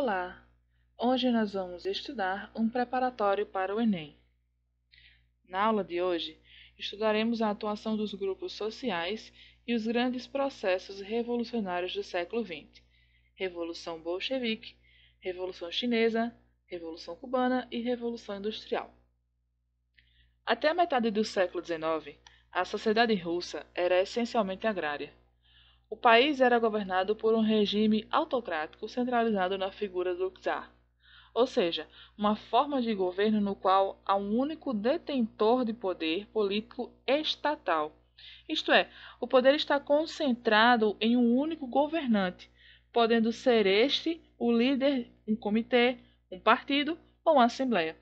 Olá! Hoje nós vamos estudar um preparatório para o Enem. Na aula de hoje, estudaremos a atuação dos grupos sociais e os grandes processos revolucionários do século XX: Revolução Bolchevique, Revolução Chinesa, Revolução Cubana e Revolução Industrial. Até a metade do século XIX, a sociedade russa era essencialmente agrária. O país era governado por um regime autocrático centralizado na figura do czar, ou seja, uma forma de governo no qual há um único detentor de poder político estatal. Isto é, o poder está concentrado em um único governante, podendo ser este o líder, um comitê, um partido ou uma assembleia.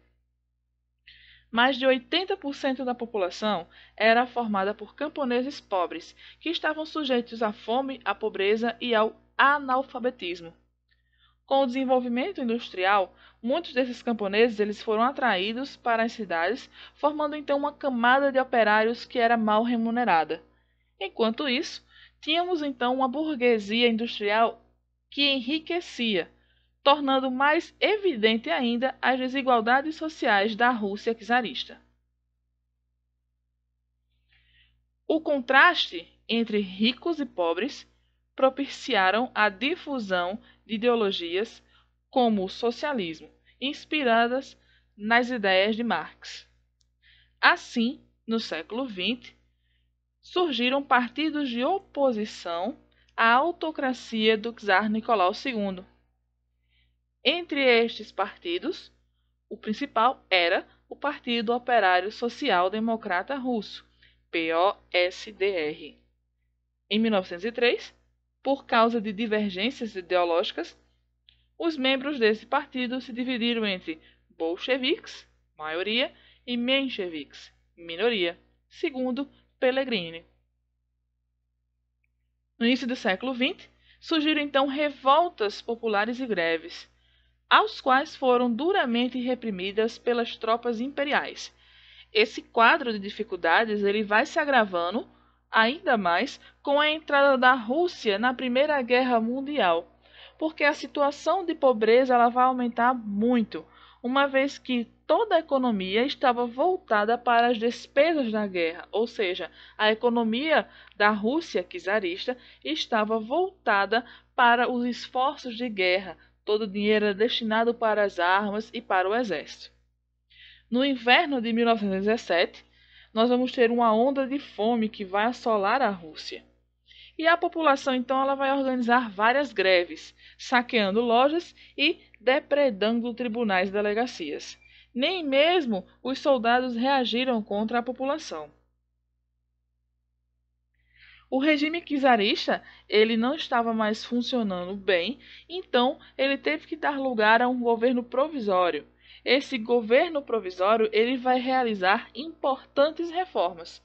Mais de 80% da população era formada por camponeses pobres, que estavam sujeitos à fome, à pobreza e ao analfabetismo. Com o desenvolvimento industrial, muitos desses camponeses eles foram atraídos para as cidades, formando então uma camada de operários que era mal remunerada. Enquanto isso, tínhamos então uma burguesia industrial que enriquecia, tornando mais evidente ainda as desigualdades sociais da Rússia czarista. O contraste entre ricos e pobres propiciaram a difusão de ideologias como o socialismo, inspiradas nas ideias de Marx. Assim, no século XX, surgiram partidos de oposição à autocracia do czar Nicolau II. Entre estes partidos, o principal era o Partido Operário Social Democrata Russo, POSDR. Em 1903, por causa de divergências ideológicas, os membros desse partido se dividiram entre bolcheviques, maioria, e mencheviques, minoria, segundo Pellegrini. No início do século XX, surgiram então revoltas populares e greves, aos quais foram duramente reprimidas pelas tropas imperiais. Esse quadro de dificuldades ele vai se agravando ainda mais com a entrada da Rússia na Primeira Guerra Mundial, porque a situação de pobreza ela vai aumentar muito, uma vez que toda a economia estava voltada para as despesas da guerra, ou seja, a economia da Rússia czarista estava voltada para os esforços de guerra. Todo o dinheiro era destinado para as armas e para o exército. No inverno de 1917, nós vamos ter uma onda de fome que vai assolar a Rússia. E a população, então, ela vai organizar várias greves, saqueando lojas e depredando tribunais e delegacias. Nem mesmo os soldados reagiram contra a população. O regime czarista ele não estava mais funcionando bem, então ele teve que dar lugar a um governo provisório. Esse governo provisório ele vai realizar importantes reformas.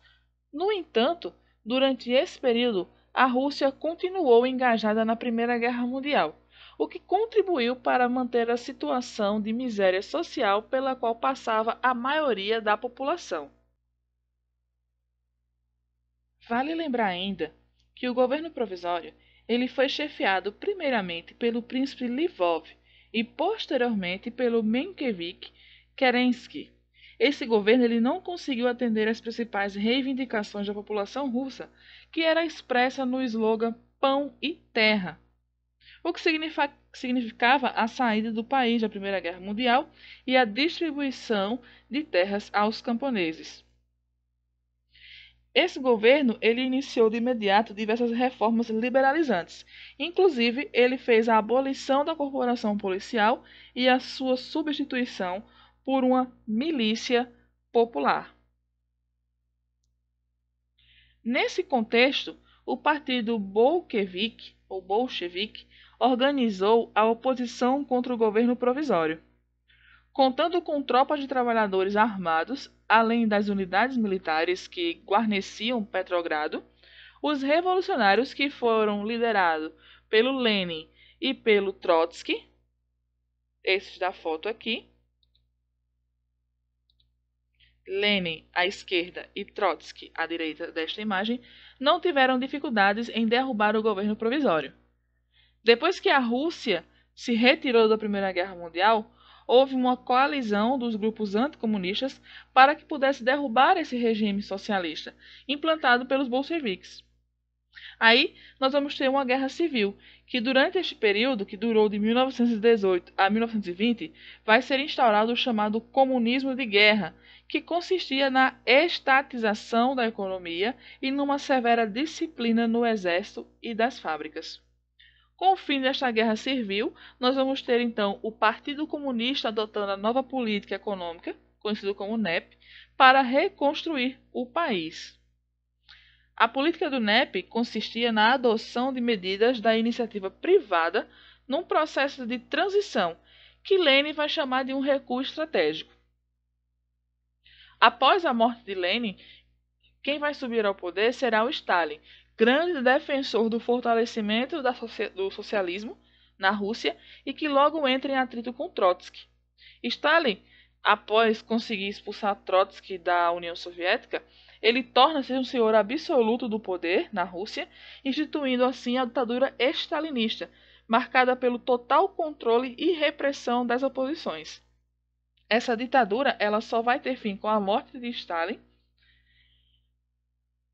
No entanto, durante esse período, a Rússia continuou engajada na Primeira Guerra Mundial, o que contribuiu para manter a situação de miséria social pela qual passava a maioria da população. Vale lembrar ainda que o governo provisório ele foi chefiado primeiramente pelo príncipe Lvov e posteriormente pelo Menshevik Kerensky. Esse governo ele não conseguiu atender às principais reivindicações da população russa, que era expressa no slogan Pão e Terra, o que significava a saída do país da Primeira Guerra Mundial e a distribuição de terras aos camponeses. Esse governo ele iniciou de imediato diversas reformas liberalizantes. Inclusive, ele fez a abolição da corporação policial e a sua substituição por uma milícia popular. Nesse contexto, o partido bolchevique organizou a oposição contra o governo provisório. Contando com tropas de trabalhadores armados, além das unidades militares que guarneciam Petrogrado, os revolucionários que foram liderados pelo Lenin e pelo Trotsky, esses da foto aqui, Lenin à esquerda e Trotsky à direita desta imagem, não tiveram dificuldades em derrubar o governo provisório. Depois que a Rússia se retirou da Primeira Guerra Mundial, houve uma coalizão dos grupos anticomunistas para que pudesse derrubar esse regime socialista, implantado pelos bolcheviques. Aí nós vamos ter uma guerra civil, que durante este período, que durou de 1918 a 1920, vai ser instaurado o chamado comunismo de guerra, que consistia na estatização da economia e numa severa disciplina no exército e das fábricas. Com o fim desta guerra civil, nós vamos ter então o Partido Comunista adotando a nova política econômica, conhecido como NEP, para reconstruir o país. A política do NEP consistia na adoção de medidas da iniciativa privada num processo de transição, que Lenin vai chamar de um recuo estratégico. Após a morte de Lenin, quem vai subir ao poder será o Stalin, grande defensor do fortalecimento do socialismo na Rússia e que logo entra em atrito com Trotsky. Stalin, após conseguir expulsar Trotsky da União Soviética, ele torna-se um senhor absoluto do poder na Rússia, instituindo assim a ditadura stalinista, marcada pelo total controle e repressão das oposições. Essa ditadura ela só vai ter fim com a morte de Stalin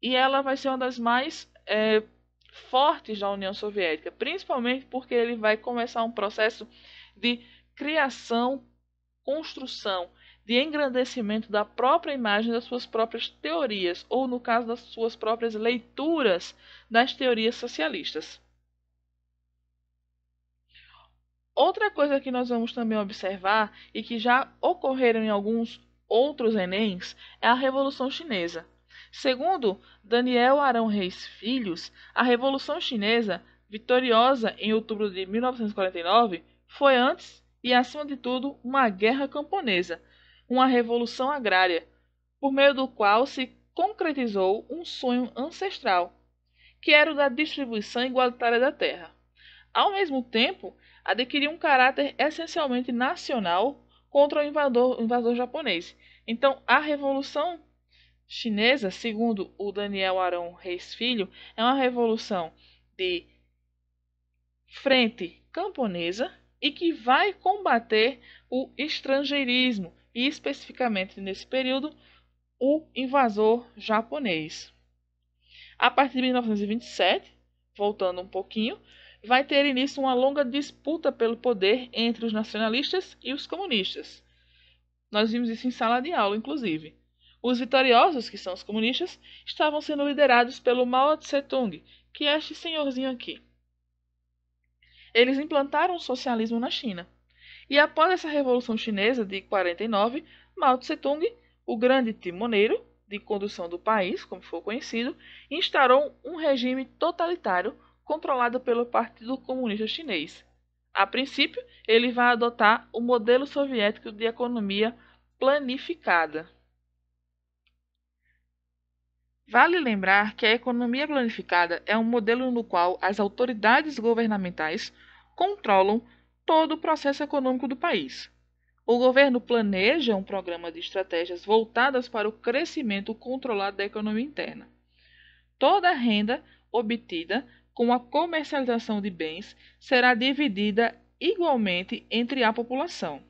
e ela vai ser uma das mais fortes da União Soviética, principalmente porque ele vai começar um processo de criação, construção, de engrandecimento da própria imagem das suas próprias teorias, ou no caso das suas próprias leituras das teorias socialistas. Outra coisa que nós vamos também observar e que já ocorreram em alguns outros Enems é a Revolução Chinesa. Segundo Daniel Arão Reis Filhos, a Revolução Chinesa, vitoriosa em outubro de 1949, foi antes e, acima de tudo, uma guerra camponesa, uma revolução agrária, por meio do qual se concretizou um sonho ancestral, que era o da distribuição igualitária da terra. Ao mesmo tempo, adquiriu um caráter essencialmente nacional contra o invasor japonês. Então, a Revolução Chinesa, segundo o Daniel Arão Reis Filho, é uma revolução de frente camponesa e que vai combater o estrangeirismo e, especificamente nesse período, o invasor japonês. A partir de 1927, voltando um pouquinho, vai ter início uma longa disputa pelo poder entre os nacionalistas e os comunistas. Nós vimos isso em sala de aula, inclusive. Os vitoriosos, que são os comunistas, estavam sendo liderados pelo Mao Tse-tung, que é este senhorzinho aqui. Eles implantaram o socialismo na China. E após essa Revolução Chinesa de 49, Mao Tse-tung, o grande timoneiro de condução do país, como foi conhecido, instaurou um regime totalitário controlado pelo Partido Comunista Chinês. A princípio, ele vai adotar o modelo soviético de economia planificada. Vale lembrar que a economia planificada é um modelo no qual as autoridades governamentais controlam todo o processo econômico do país. O governo planeja um programa de estratégias voltadas para o crescimento controlado da economia interna. Toda a renda obtida com a comercialização de bens será dividida igualmente entre a população.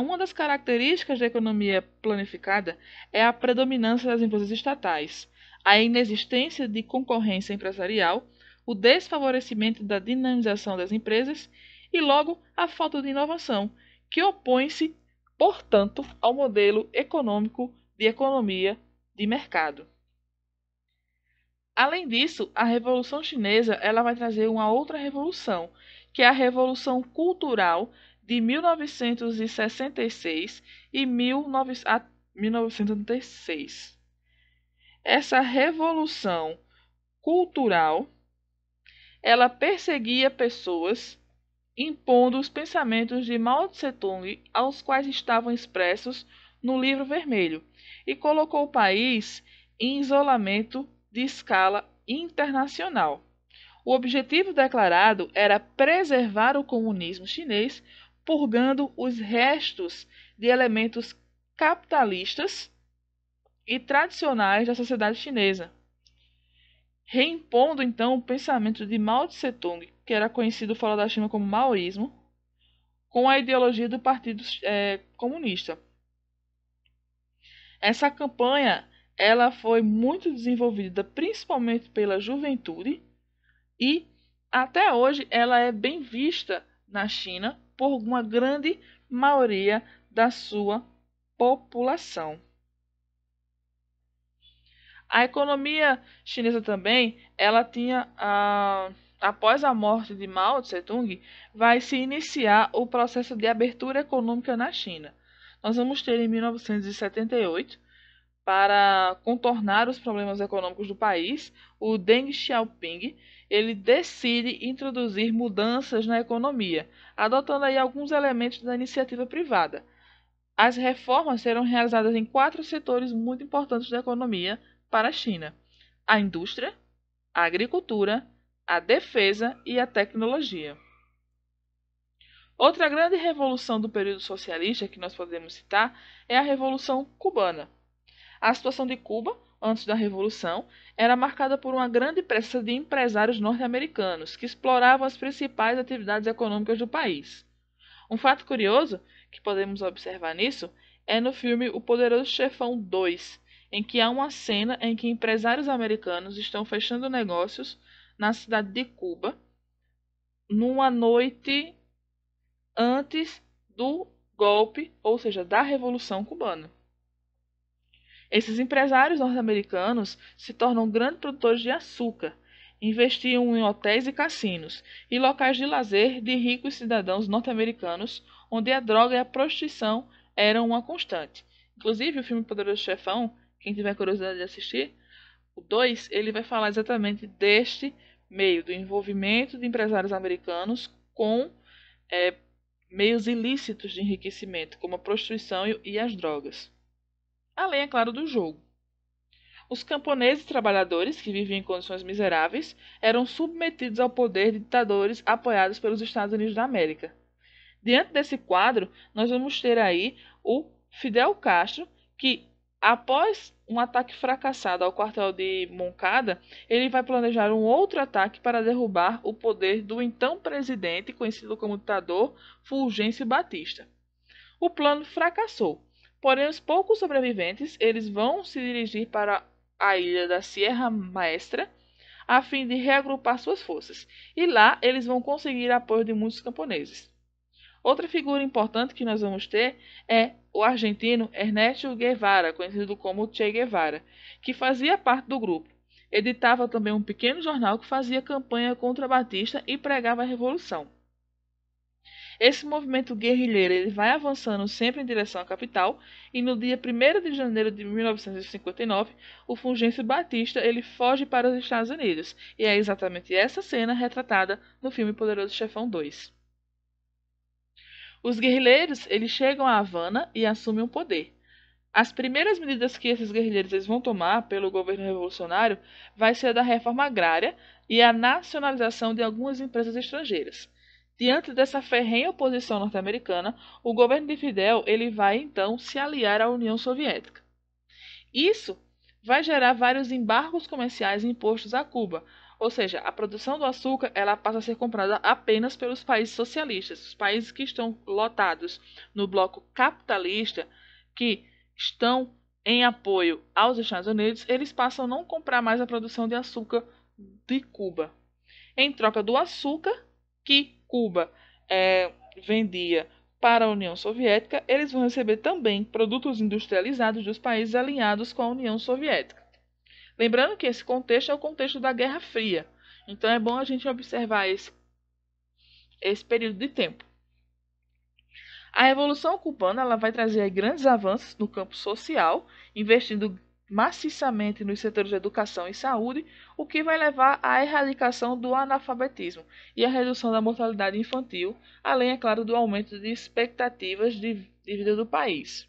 Uma das características da economia planificada é a predominância das empresas estatais, a inexistência de concorrência empresarial, o desfavorecimento da dinamização das empresas e, logo, a falta de inovação, que opõe-se, portanto, ao modelo econômico de economia de mercado. Além disso, a Revolução Chinesa ela vai trazer uma outra revolução, que é a Revolução Cultural de 1966 e 1936. Essa revolução cultural ela perseguia pessoas impondo os pensamentos de Mao Tse-tung aos quais estavam expressos no Livro Vermelho e colocou o país em isolamento de escala internacional. O objetivo declarado era preservar o comunismo chinês, purgando os restos de elementos capitalistas e tradicionais da sociedade chinesa. reimpondo então o pensamento de Mao Tse-tung, que era conhecido fora da China como maoísmo, com a ideologia do Partido Comunista. Essa campanha ela foi muito desenvolvida principalmente pela juventude e até hoje ela é bem vista na China por uma grande maioria da sua população. A economia chinesa também, ela tinha após a morte de Mao Tse-tung, vai se iniciar o processo de abertura econômica na China. Nós vamos ter em 1978, para contornar os problemas econômicos do país, o Deng Xiaoping ele decide introduzir mudanças na economia, adotando aí alguns elementos da iniciativa privada. As reformas serão realizadas em 4 setores muito importantes da economia para a China: a indústria, a agricultura, a defesa e a tecnologia. Outra grande revolução do período socialista que nós podemos citar é a Revolução Cubana. A situação de Cuba, antes da Revolução, era marcada por uma grande pressa de empresários norte-americanos que exploravam as principais atividades econômicas do país. Um fato curioso que podemos observar nisso é no filme O Poderoso Chefão 2, em que há uma cena em que empresários americanos estão fechando negócios na cidade de Cuba numa noite antes do golpe, ou seja, da Revolução Cubana. Esses empresários norte-americanos se tornam grandes produtores de açúcar, investiam em hotéis e cassinos e locais de lazer de ricos cidadãos norte-americanos, onde a droga e a prostituição eram uma constante. Inclusive, o filme Poderoso Chefão, quem tiver curiosidade de assistir, o 2, ele vai falar exatamente deste meio, do envolvimento de empresários americanos com meios ilícitos de enriquecimento, como a prostituição e as drogas. Além, é claro, do jogo. Os camponeses trabalhadores, que viviam em condições miseráveis, eram submetidos ao poder de ditadores apoiados pelos Estados Unidos da América. Diante desse quadro, nós vamos ter aí o Fidel Castro, que, após um ataque fracassado ao quartel de Moncada, ele vai planejar um outro ataque para derrubar o poder do então presidente, conhecido como ditador Fulgêncio Batista. O plano fracassou. Porém, os poucos sobreviventes eles vão se dirigir para a ilha da Sierra Maestra a fim de reagrupar suas forças. E lá eles vão conseguir apoio de muitos camponeses. Outra figura importante que nós vamos ter é o argentino Ernesto Guevara, conhecido como Che Guevara, que fazia parte do grupo. Editava também um pequeno jornal que fazia campanha contra Batista e pregava a revolução. Esse movimento guerrilheiro ele vai avançando sempre em direção à capital e no dia 1º de janeiro de 1959, o Fulgêncio Batista ele foge para os Estados Unidos. E é exatamente essa cena retratada no filme Poderoso Chefão 2. Os guerrilheiros eles chegam a Havana e assumem o poder. As primeiras medidas que esses guerrilheiros eles vão tomar pelo governo revolucionário vai ser a da reforma agrária e a nacionalização de algumas empresas estrangeiras. Diante dessa ferrenha oposição norte-americana, o governo de Fidel ele vai então se aliar à União Soviética. Isso vai gerar vários embargos comerciais impostos a Cuba, ou seja, a produção do açúcar ela passa a ser comprada apenas pelos países socialistas, os países que estão lotados no bloco capitalista, que estão em apoio aos Estados Unidos, eles passam a não comprar mais a produção de açúcar de Cuba. Em troca do açúcar que Cuba vendia para a União Soviética, eles vão receber também produtos industrializados dos países alinhados com a União Soviética. Lembrando que esse contexto é o contexto da Guerra Fria, então é bom a gente observar esse período de tempo. A Revolução Cubana ela vai trazer grandes avanços no campo social, investindo maciçamente nos setores de educação e saúde, o que vai levar à erradicação do analfabetismo e à redução da mortalidade infantil, além, é claro, do aumento de expectativas de vida do país.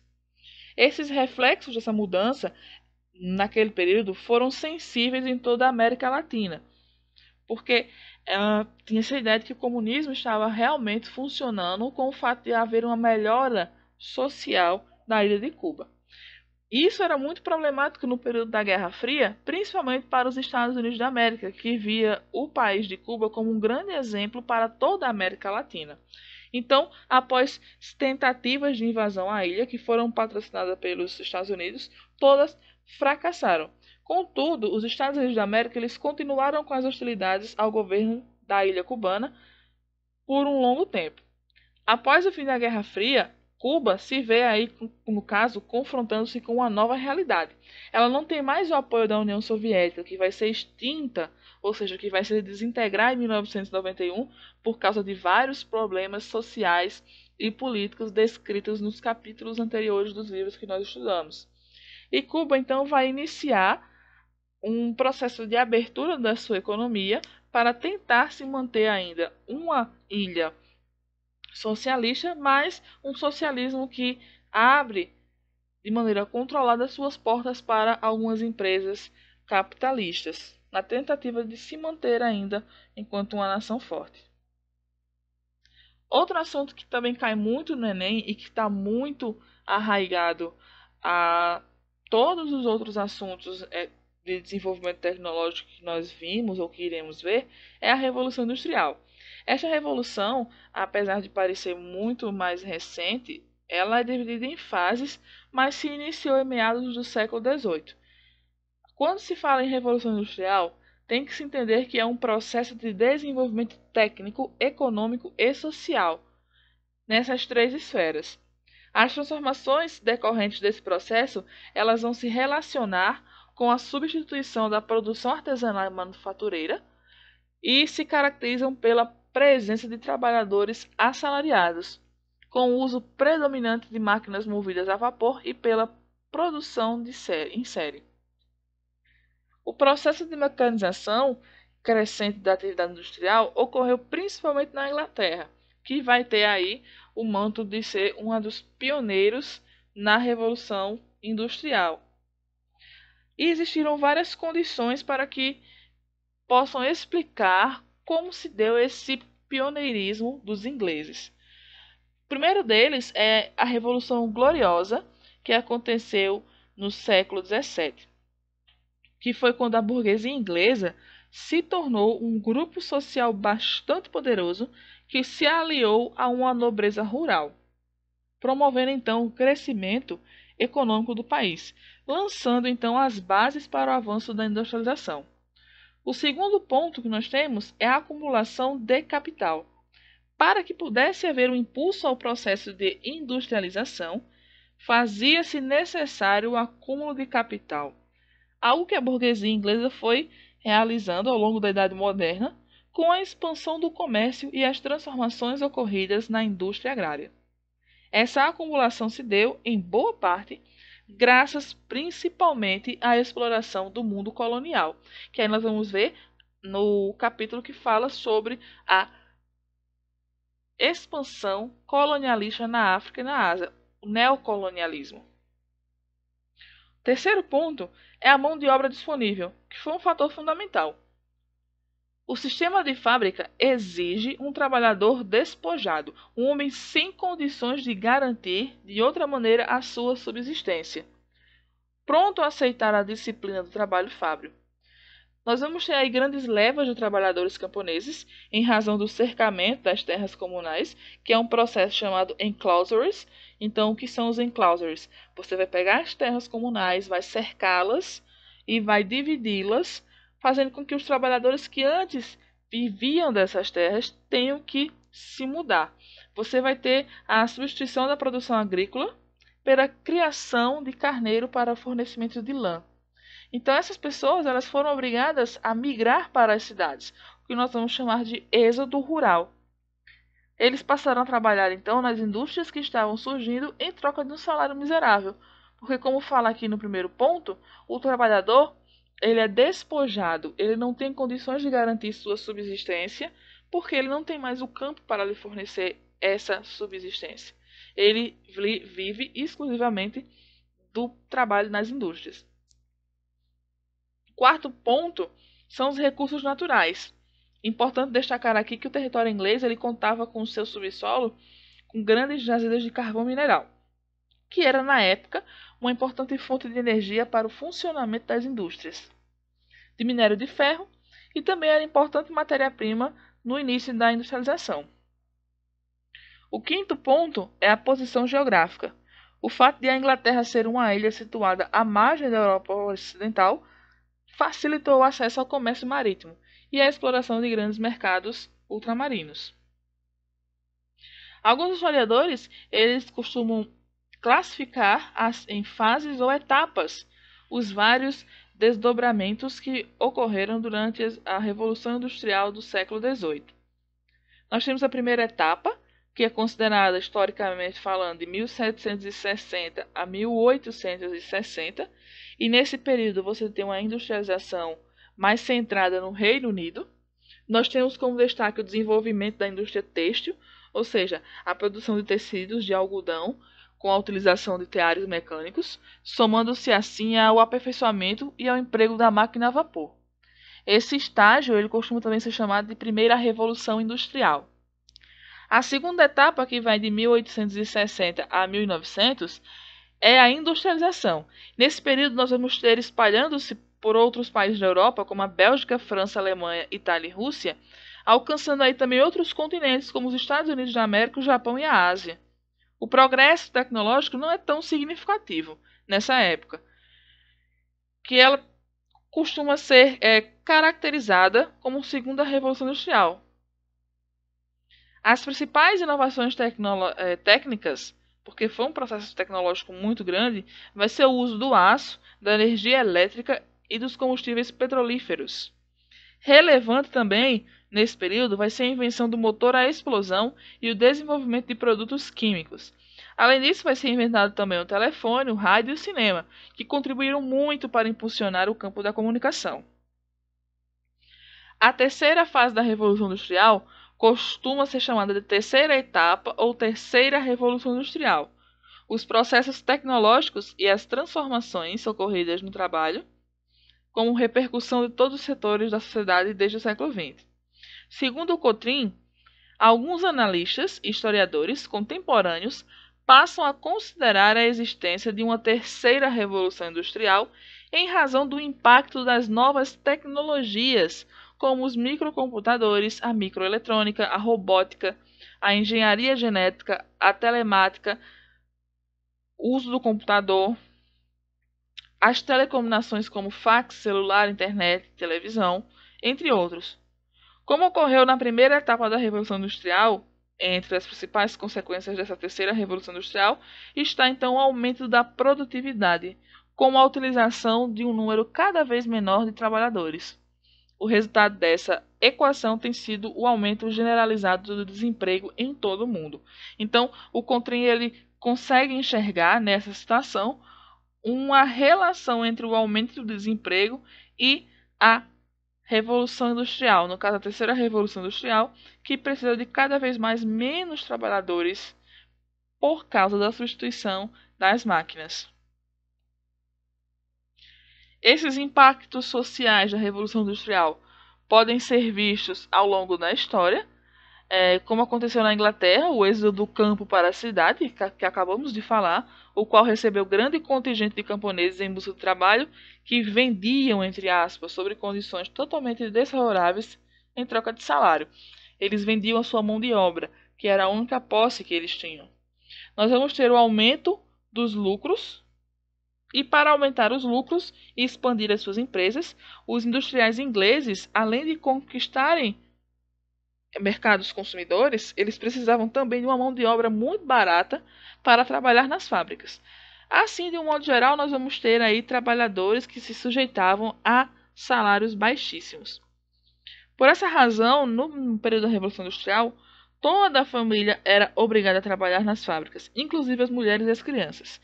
Esses reflexos dessa mudança, naquele período, foram sensíveis em toda a América Latina, porque tinha essa ideia de que o comunismo estava realmente funcionando com o fato de haver uma melhora social na ilha de Cuba. Isso era muito problemático no período da Guerra Fria, principalmente para os Estados Unidos da América, que via o país de Cuba como um grande exemplo para toda a América Latina. Então, após tentativas de invasão à ilha, que foram patrocinadas pelos Estados Unidos, todas fracassaram. Contudo, os Estados Unidos da América eles continuaram com as hostilidades ao governo da ilha cubana por um longo tempo. Após o fim da Guerra Fria, Cuba se vê aí, no caso, confrontando-se com uma nova realidade. Ela não tem mais o apoio da União Soviética, que vai ser extinta, ou seja, que vai se desintegrar em 1991 por causa de vários problemas sociais e políticos descritos nos capítulos anteriores dos livros que nós estudamos. E Cuba então vai iniciar um processo de abertura da sua economia para tentar se manter ainda uma ilha socialista, mas um socialismo que abre de maneira controlada suas portas para algumas empresas capitalistas, na tentativa de se manter ainda enquanto uma nação forte. Outro assunto que também cai muito no Enem e que está muito arraigado a todos os outros assuntos de desenvolvimento tecnológico que nós vimos ou que iremos ver é a Revolução Industrial. Esta revolução, apesar de parecer muito mais recente, ela é dividida em fases, mas se iniciou em meados do século XVIII. Quando se fala em Revolução Industrial, tem que se entender que é um processo de desenvolvimento técnico, econômico e social nessas três esferas. As transformações decorrentes desse processo, elas vão se relacionar com a substituição da produção artesanal e manufatureira e se caracterizam pela presença de trabalhadores assalariados, com o uso predominante de máquinas movidas a vapor e pela produção em série. O processo de mecanização crescente da atividade industrial ocorreu principalmente na Inglaterra, que vai ter aí o manto de ser um dos pioneiros na Revolução Industrial. E existiram várias condições para que possam explicar como se deu esse pioneirismo dos ingleses. O primeiro deles é a Revolução Gloriosa, que aconteceu no século XVII, que foi quando a burguesia inglesa se tornou um grupo social bastante poderoso que se aliou a uma nobreza rural, promovendo então o crescimento econômico do país, lançando então as bases para o avanço da industrialização. O segundo ponto que nós temos é a acumulação de capital. Para que pudesse haver um impulso ao processo de industrialização, fazia-se necessário o acúmulo de capital, algo que a burguesia inglesa foi realizando ao longo da Idade Moderna com a expansão do comércio e as transformações ocorridas na indústria agrária. Essa acumulação se deu, em boa parte, graças principalmente à exploração do mundo colonial, que aí nós vamos ver no capítulo que fala sobre a expansão colonialista na África e na Ásia, o neocolonialismo. O terceiro ponto é a mão de obra disponível, que foi um fator fundamental. O sistema de fábrica exige um trabalhador despojado, um homem sem condições de garantir de outra maneira a sua subsistência, pronto a aceitar a disciplina do trabalho fábril. Nós vamos ter aí grandes levas de trabalhadores camponeses em razão do cercamento das terras comunais, que é um processo chamado enclosures. Então, o que são os enclosures? Você vai pegar as terras comunais, vai cercá-las e vai dividi-las, fazendo com que os trabalhadores que antes viviam dessas terras tenham que se mudar. Você vai ter a substituição da produção agrícola pela criação de carneiro para fornecimento de lã. Então essas pessoas elas foram obrigadas a migrar para as cidades, o que nós vamos chamar de êxodo rural. Eles passaram a trabalhar então nas indústrias que estavam surgindo em troca de um salário miserável, porque como fala aqui no primeiro ponto, o trabalhador ele é despojado, ele não tem condições de garantir sua subsistência, porque ele não tem mais o campo para lhe fornecer essa subsistência. Ele vive exclusivamente do trabalho nas indústrias. Quarto ponto são os recursos naturais. Importante destacar aqui que o território inglês ele contava com o seu subsolo com grandes jazidas de carvão mineral. que era, na época, uma importante fonte de energia para o funcionamento das indústrias de minério de ferro e também era importante matéria-prima no início da industrialização. O quinto ponto é a posição geográfica. O fato de a Inglaterra ser uma ilha situada à margem da Europa Ocidental facilitou o acesso ao comércio marítimo e a exploração de grandes mercados ultramarinos. Alguns historiadores eles costumam classificar em fases ou etapas os vários desdobramentos que ocorreram durante a Revolução Industrial do século XVIII. Nós temos a primeira etapa, que é considerada, historicamente falando, de 1760 a 1860, e nesse período você tem uma industrialização mais centrada no Reino Unido. Nós temos como destaque o desenvolvimento da indústria têxtil, ou seja, a produção de tecidos de algodão com a utilização de teares mecânicos, somando-se assim ao aperfeiçoamento e ao emprego da máquina a vapor. Esse estágio ele costuma também ser chamado de primeira revolução industrial. A segunda etapa, que vai de 1860 a 1900, é a industrialização. Nesse período nós vamos ter, espalhando-se por outros países da Europa, como a Bélgica, França, Alemanha, Itália e Rússia, alcançando aí também outros continentes, como os Estados Unidos da América, o Japão e a Ásia. O progresso tecnológico não é tão significativo nessa época, que ela costuma ser caracterizada como segunda revolução industrial. As principais inovações técnicas, porque foi um processo tecnológico muito grande, vai ser o uso do aço, da energia elétrica e dos combustíveis petrolíferos. Relevante também, nesse período, vai ser a invenção do motor à explosão e o desenvolvimento de produtos químicos. Além disso, vai ser inventado também o telefone, o rádio e o cinema, que contribuíram muito para impulsionar o campo da comunicação. A terceira fase da Revolução Industrial costuma ser chamada de terceira etapa ou terceira Revolução Industrial. Os processos tecnológicos e as transformações ocorridas no trabalho, como repercussão de todos os setores da sociedade desde o século XX. Segundo o Cotrim, alguns analistas e historiadores contemporâneos passam a considerar a existência de uma terceira revolução industrial em razão do impacto das novas tecnologias, como os microcomputadores, a microeletrônica, a robótica, a engenharia genética, a telemática, o uso do computador, as telecomunicações como fax, celular, internet, televisão, entre outros. Como ocorreu na primeira etapa da Revolução Industrial, entre as principais consequências dessa terceira Revolução Industrial está então o aumento da produtividade, com a utilização de um número cada vez menor de trabalhadores. O resultado dessa equação tem sido o aumento generalizado do desemprego em todo o mundo. Então, o Cotrim ele consegue enxergar nessa situação uma relação entre o aumento do desemprego e a Revolução Industrial, no caso a terceira Revolução Industrial, que precisa de cada vez menos trabalhadores por causa da substituição das máquinas. Esses impactos sociais da Revolução Industrial podem ser vistos ao longo da história, como aconteceu na Inglaterra, o êxodo do campo para a cidade, que acabamos de falar, o qual recebeu grande contingente de camponeses em busca de trabalho que vendiam, entre aspas, sobre condições totalmente desfavoráveis em troca de salário. Eles vendiam a sua mão de obra, que era a única posse que eles tinham. Nós vamos ter o aumento dos lucros, e para aumentar os lucros e expandir as suas empresas, os industriais ingleses, além de conquistarem mercados consumidores, eles precisavam também de uma mão de obra muito barata para trabalhar nas fábricas. Assim, de um modo geral, nós vamos ter aí trabalhadores que se sujeitavam a salários baixíssimos. Por essa razão, no período da Revolução Industrial, toda a família era obrigada a trabalhar nas fábricas, inclusive as mulheres e as crianças.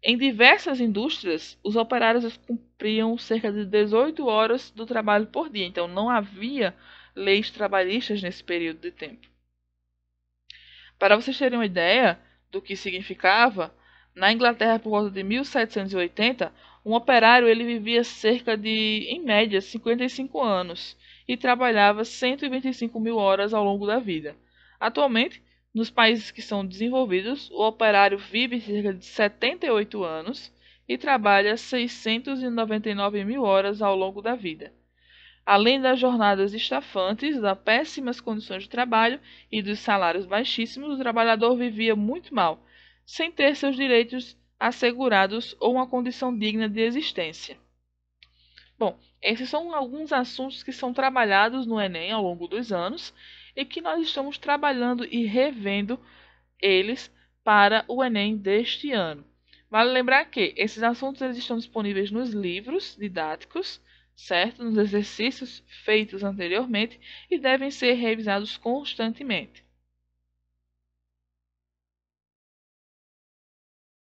Em diversas indústrias, os operários cumpriam cerca de 18 horas do trabalho por dia, então não havia leis trabalhistas nesse período de tempo. Para vocês terem uma ideia do que significava, na Inglaterra por volta de 1780, um operário ele vivia cerca de, em média, 55 anos e trabalhava 125 mil horas ao longo da vida. Atualmente, Nos países que são desenvolvidos, o operário vive cerca de 78 anos e trabalha 699 mil horas ao longo da vida. Além das jornadas estafantes, das péssimas condições de trabalho e dos salários baixíssimos, o trabalhador vivia muito mal, sem ter seus direitos assegurados ou uma condição digna de existência. Bom, esses são alguns assuntos que são trabalhados no Enem ao longo dos anos e que nós estamos trabalhando e revendo eles para o Enem deste ano. Vale lembrar que esses assuntos eles estão disponíveis nos livros didáticos, certo? Nos exercícios feitos anteriormente e devem ser revisados constantemente.